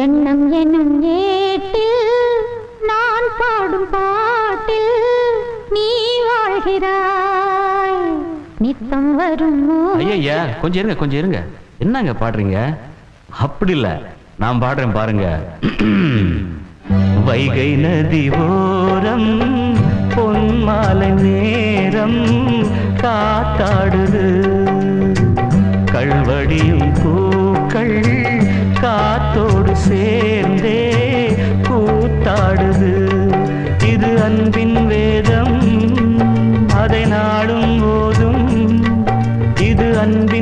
எண்ணம் எனும் ஏட்டில் நான் பாடும் பாட்டில் நீ வாழ்கிறாய் நித்தம் வரும். ஐயா கொஞ்சம் இருங்க கொஞ்சம் இருங்க. என்னங்க பாடுறீங்க? அப்படி இல்ல, நான் பாடுறேன் பாருங்க. வைகை நதி ஓரம் பொன்மாலை நேரம் காத்தாடுது, கல்வடியும் பூக்கள் காத்தோடு சேர்ந்தே கூத்தாடுது. இது அன்பின் வேதம், அதை நாடும் போதும் இது அன்பின்